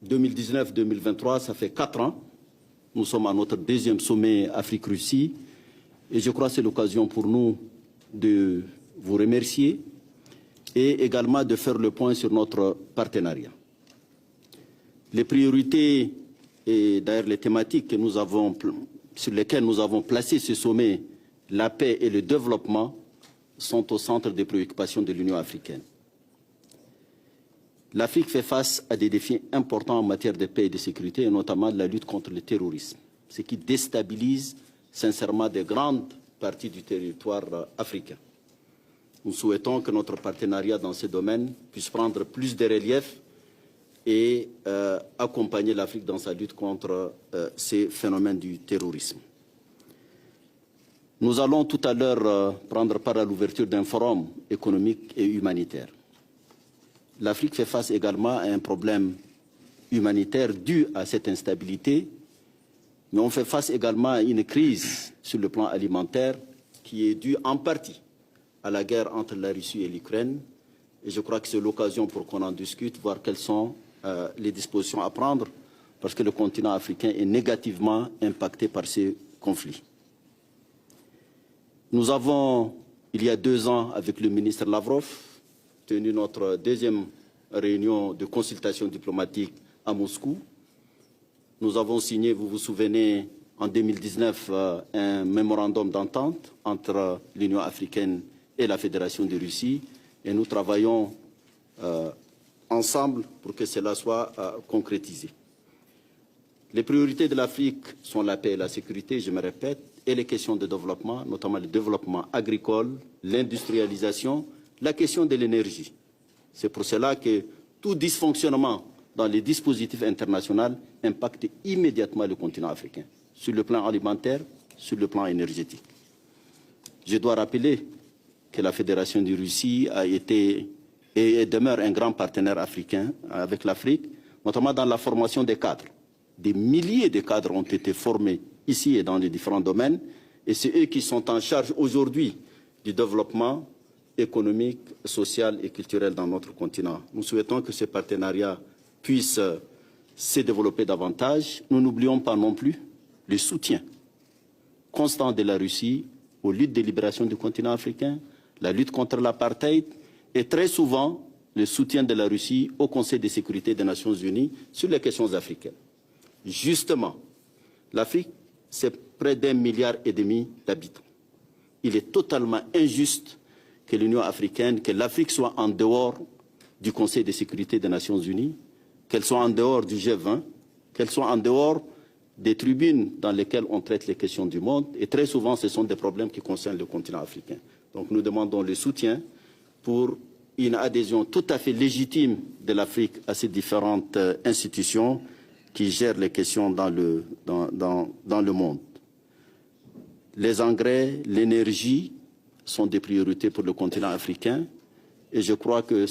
2019-2023, ça fait 4 ans. Nous sommes à notre deuxième sommet Afrique-Russie. Et je crois que c'est l'occasion pour nous de vous remercier et également de faire le point sur notre partenariat. Les priorités et d'ailleurs les thématiques sur lesquelles nous avons placé ce sommet, la paix et le développement, sont au centre des préoccupations de l'Union africaine. L'Afrique fait face à des défis importants en matière de paix et de sécurité, et notamment la lutte contre le terrorisme, ce qui déstabilise sincèrement de grandes parties du territoire africain. Nous souhaitons que notre partenariat dans ce domaine puisse prendre plus de relief et accompagner l'Afrique dans sa lutte contre ces phénomènes du terrorisme. Nous allons tout à l'heure prendre part à l'ouverture d'un forum économique et humanitaire. L'Afrique fait face également à un problème humanitaire dû à cette instabilité, mais on fait face également à une crise sur le plan alimentaire qui est due en partie à la guerre entre la Russie et l'Ukraine. Et je crois que c'est l'occasion pour qu'on en discute, voir quelles sont les dispositions à prendre, parce que le continent africain est négativement impacté par ces conflits. Nous avons, il y a 2 ans, avec le ministre Lavrov, tenu notre deuxième réunion de consultation diplomatique à Moscou. Nous avons signé, vous vous souvenez, en 2019, un mémorandum d'entente entre l'Union africaine et la Fédération de Russie, et nous travaillons ensemble pour que cela soit concrétisé. Les priorités de l'Afrique sont la paix et la sécurité, je me répète, et les questions de développement, notamment le développement agricole, l'industrialisation, la question de l'énergie. C'est pour cela que tout dysfonctionnement dans les dispositifs internationaux impacte immédiatement le continent africain, sur le plan alimentaire, sur le plan énergétique. Je dois rappeler que la Fédération de Russie a été et demeure un grand partenaire africain avec l'Afrique, notamment dans la formation des cadres. Des milliers de cadres ont été formés ici et dans les différents domaines, et c'est eux qui sont en charge aujourd'hui du développement économique, social et culturel dans notre continent. Nous souhaitons que ce partenariat puisse se développer davantage. Nous n'oublions pas non plus le soutien constant de la Russie aux luttes de libération du continent africain, la lutte contre l'apartheid et très souvent le soutien de la Russie au Conseil de sécurité des Nations Unies sur les questions africaines. Justement, l'Afrique, c'est près d'1,5 milliard d'habitants. Il est totalement injuste que l'Union africaine, que l'Afrique soit en dehors du Conseil de sécurité des Nations Unies, qu'elle soit en dehors du G20, qu'elle soit en dehors des tribunes dans lesquelles on traite les questions du monde. Et très souvent, ce sont des problèmes qui concernent le continent africain. Donc nous demandons le soutien pour une adhésion tout à fait légitime de l'Afrique à ces différentes institutions qui gèrent les questions dans le monde. Les engrais, l'énergie sont des priorités pour le continent africain et je crois que